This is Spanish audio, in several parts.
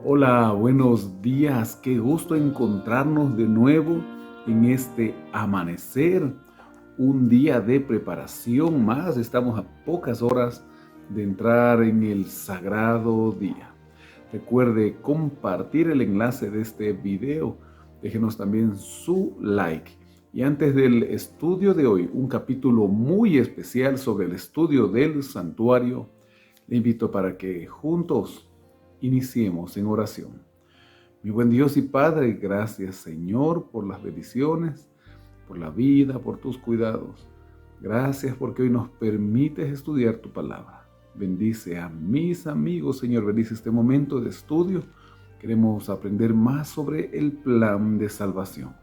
Hola, buenos días. Qué gusto encontrarnos de nuevo en este amanecer, un día de preparación más. Estamos a pocas horas de entrar en el sagrado día. Recuerde compartir el enlace de este video. Déjenos también su like. Y antes del estudio de hoy, un capítulo muy especial sobre el estudio del santuario, le invito para que juntos iniciemos en oración. Mi buen Dios y Padre, gracias Señor por las bendiciones, por la vida, por tus cuidados. Gracias porque hoy nos permites estudiar tu palabra. Bendice a mis amigos, Señor, bendice este momento de estudio. Queremos aprender más sobre el plan de salvación.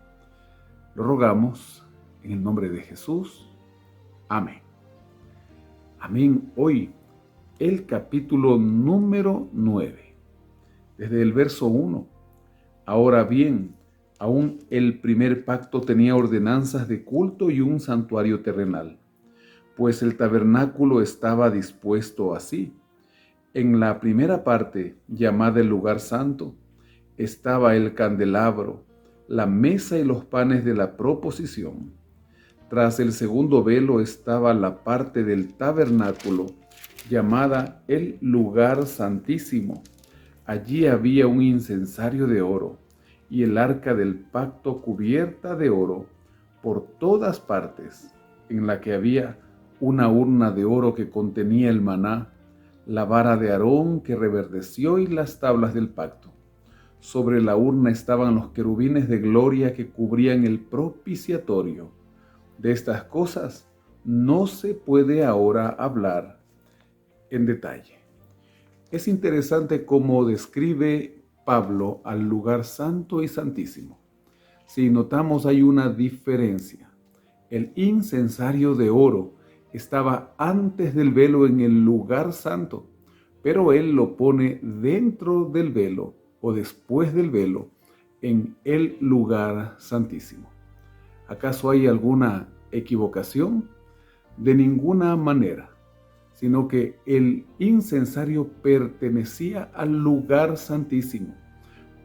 Lo rogamos en el nombre de Jesús. Amén. Amén. Hoy, el capítulo número 9. Desde el verso 1. Ahora bien, aún el primer pacto tenía ordenanzas de culto y un santuario terrenal, pues el tabernáculo estaba dispuesto así. En la primera parte, llamada el lugar santo, estaba el candelabro, la mesa y los panes de la proposición. Tras el segundo velo estaba la parte del tabernáculo, llamada el lugar santísimo. Allí había un incensario de oro y el arca del pacto cubierta de oro por todas partes, en la que había una urna de oro que contenía el maná, la vara de Aarón que reverdeció y las tablas del pacto. Sobre la urna estaban los querubines de gloria que cubrían el propiciatorio. De estas cosas no se puede ahora hablar en detalle. Es interesante cómo describe Pablo al lugar santo y santísimo. Si notamos, hay una diferencia. El incensario de oro estaba antes del velo en el lugar santo, pero él lo pone dentro del velo o después del velo en el lugar santísimo. ¿Acaso hay alguna equivocación? De ninguna manera, sino que el incensario pertenecía al lugar santísimo,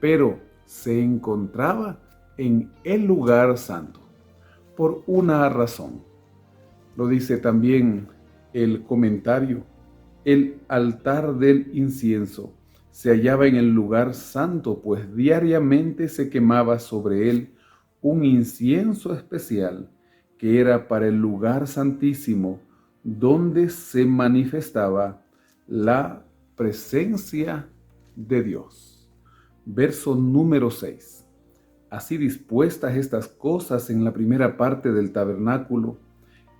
pero se encontraba en el lugar santo, por una razón. Lo dice también el comentario. El altar del incienso se hallaba en el lugar santo, pues diariamente se quemaba sobre él un incienso especial que era para el lugar santísimo, donde se manifestaba la presencia de Dios. Verso número 6. Así dispuestas estas cosas en la primera parte del tabernáculo,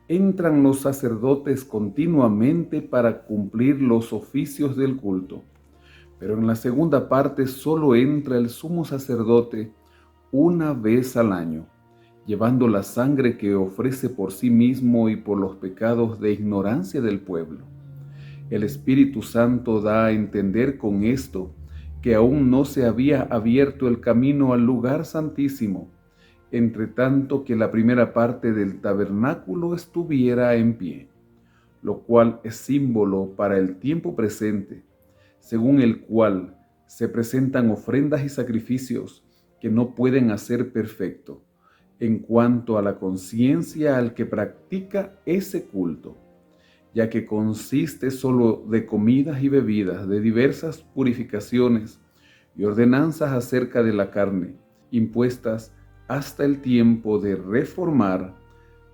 entran los sacerdotes continuamente para cumplir los oficios del culto. Pero en la segunda parte solo entra el sumo sacerdote una vez al año, llevando la sangre que ofrece por sí mismo y por los pecados de ignorancia del pueblo. El Espíritu Santo da a entender con esto que aún no se había abierto el camino al lugar santísimo, entre tanto que la primera parte del tabernáculo estuviera en pie, lo cual es símbolo para el tiempo presente, según el cual se presentan ofrendas y sacrificios que no pueden hacer perfecto en cuanto a la conciencia al que practica ese culto, ya que consiste solo de comidas y bebidas, de diversas purificaciones y ordenanzas acerca de la carne, impuestas hasta el tiempo de reformar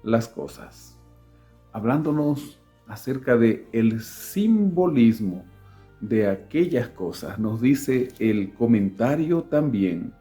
las cosas. Hablándonos acerca de el simbolismo de aquellas cosas, nos dice el comentario también.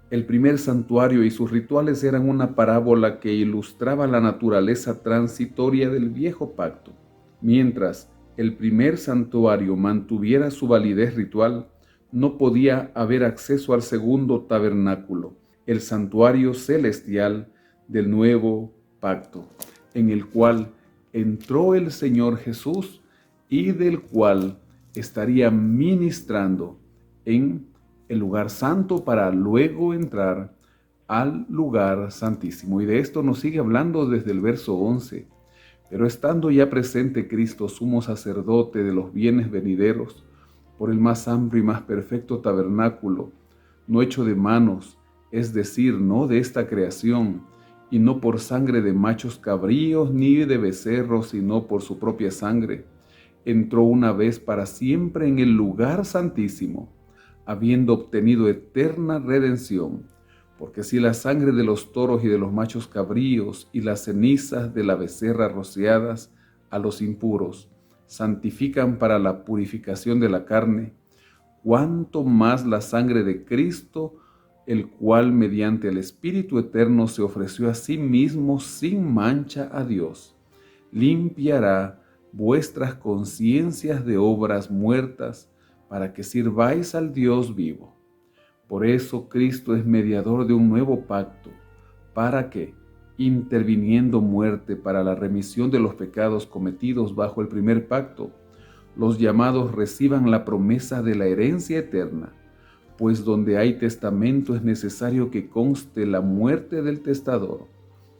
El primer santuario y sus rituales eran una parábola que ilustraba la naturaleza transitoria del viejo pacto. Mientras el primer santuario mantuviera su validez ritual, no podía haber acceso al segundo tabernáculo, el santuario celestial del nuevo pacto, en el cual entró el Señor Jesús y del cual estaría ministrando en el lugar santo para luego entrar al lugar santísimo. Y de esto nos sigue hablando desde el verso 11. Pero estando ya presente Cristo, sumo sacerdote de los bienes venideros, por el más amplio y más perfecto tabernáculo, no hecho de manos, es decir, no de esta creación, y no por sangre de machos cabríos ni de becerros, sino por su propia sangre, entró una vez para siempre en el lugar santísimo, habiendo obtenido eterna redención. Porque si la sangre de los toros y de los machos cabríos y las cenizas de la becerra rociadas a los impuros santifican para la purificación de la carne, cuánto más la sangre de Cristo, el cual mediante el Espíritu Eterno se ofreció a sí mismo sin mancha a Dios, limpiará vuestras conciencias de obras muertas para que sirváis al Dios vivo. Por eso Cristo es mediador de un nuevo pacto, para que, interviniendo muerte para la remisión de los pecados cometidos bajo el primer pacto, los llamados reciban la promesa de la herencia eterna, pues donde hay testamento es necesario que conste la muerte del testador,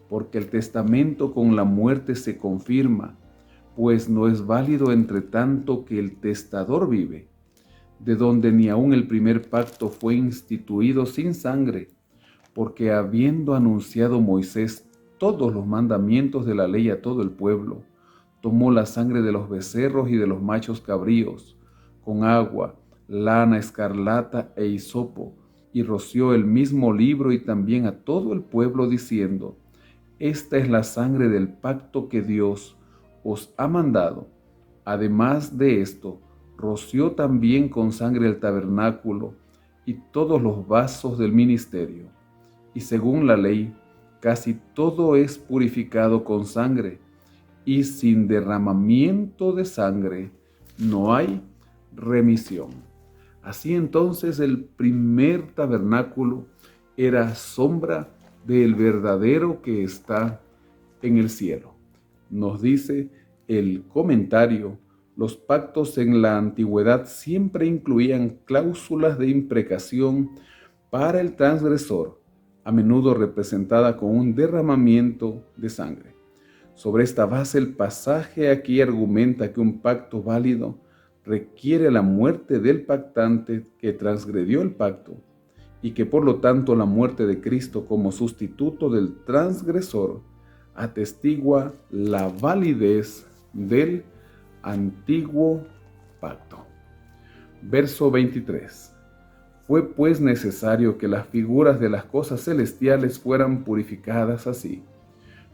porque el testamento con la muerte se confirma, pues no es válido entre tanto que el testador vive, de donde ni aun el primer pacto fue instituido sin sangre, porque habiendo anunciado Moisés todos los mandamientos de la ley a todo el pueblo, tomó la sangre de los becerros y de los machos cabríos, con agua, lana escarlata e hisopo, y roció el mismo libro y también a todo el pueblo, diciendo: Esta es la sangre del pacto que Dios os ha mandado. Además de esto, roció también con sangre el tabernáculo y todos los vasos del ministerio. Y según la ley, casi todo es purificado con sangre, y sin derramamiento de sangre no hay remisión. Así entonces el primer tabernáculo era sombra del verdadero que está en el cielo. Nos dice el comentario: los pactos en la antigüedad siempre incluían cláusulas de imprecación para el transgresor, a menudo representada con un derramamiento de sangre. Sobre esta base, el pasaje aquí argumenta que un pacto válido requiere la muerte del pactante que transgredió el pacto, y que por lo tanto la muerte de Cristo como sustituto del transgresor atestigua la validez del antiguo pacto. Verso 23. Fue pues necesario que las figuras de las cosas celestiales fueran purificadas así,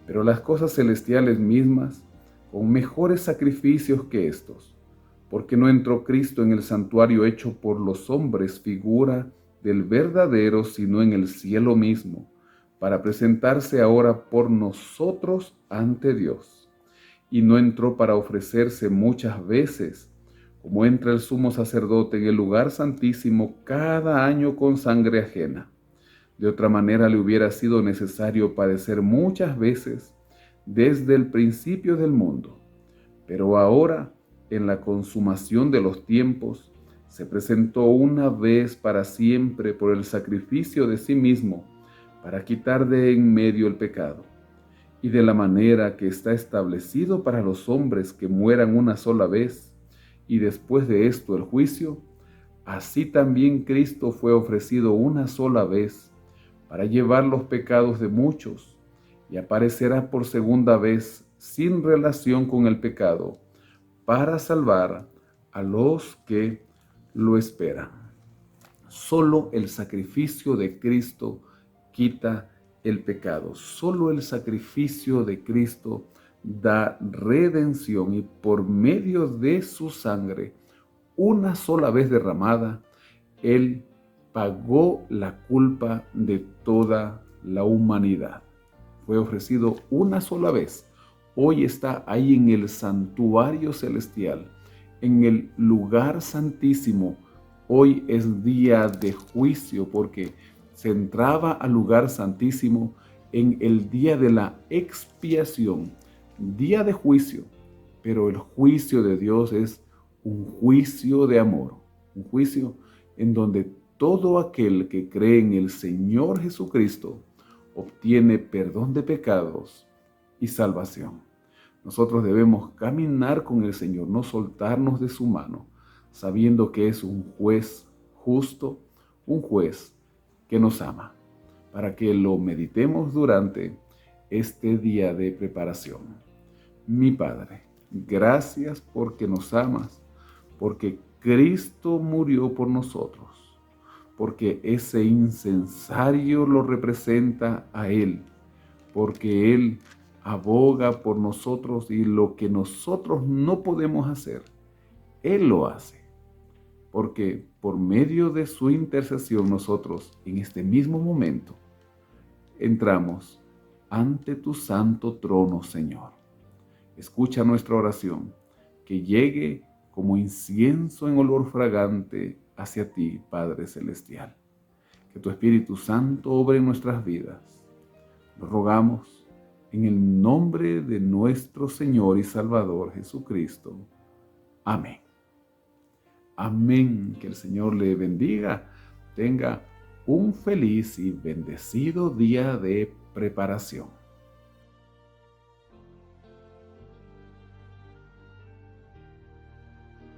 pero las cosas celestiales mismas con mejores sacrificios que estos, porque no entró Cristo en el santuario hecho por los hombres, figura del verdadero, sino en el cielo mismo, para presentarse ahora por nosotros ante Dios. Y no entró para ofrecerse muchas veces, como entra el sumo sacerdote en el lugar santísimo cada año con sangre ajena. De otra manera le hubiera sido necesario padecer muchas veces desde el principio del mundo. Pero ahora, en la consumación de los tiempos, se presentó una vez para siempre por el sacrificio de sí mismo, para quitar de en medio el pecado. Y de la manera que está establecido para los hombres que mueran una sola vez, y después de esto el juicio, así también Cristo fue ofrecido una sola vez para llevar los pecados de muchos, y aparecerá por segunda vez sin relación con el pecado, para salvar a los que lo esperan. Solo el sacrificio de Cristo quita el pecado. Solo el sacrificio de Cristo da redención, y por medio de su sangre, una sola vez derramada, Él pagó la culpa de toda la humanidad. Fue ofrecido una sola vez. Hoy está ahí en el santuario celestial, en el lugar santísimo. Hoy es día de juicio, porque se entraba al lugar santísimo en el día de la expiación, día de juicio. Pero el juicio de Dios es un juicio de amor, un juicio en donde todo aquel que cree en el Señor Jesucristo obtiene perdón de pecados y salvación. Nosotros debemos caminar con el Señor, no soltarnos de su mano, sabiendo que es un juez justo, un juez que nos ama, para que lo meditemos durante este día de preparación. Mi Padre, gracias porque nos amas, porque Cristo murió por nosotros, porque ese incensario lo representa a Él, porque Él aboga por nosotros y lo que nosotros no podemos hacer, Él lo hace, porque por medio de su intercesión nosotros en este mismo momento entramos ante tu santo trono, Señor. Escucha nuestra oración, que llegue como incienso en olor fragante hacia ti, Padre Celestial. Que tu Espíritu Santo obre en nuestras vidas. Lo rogamos en el nombre de nuestro Señor y Salvador Jesucristo. Amén. Amén. Que el Señor le bendiga. Tenga un feliz y bendecido día de preparación.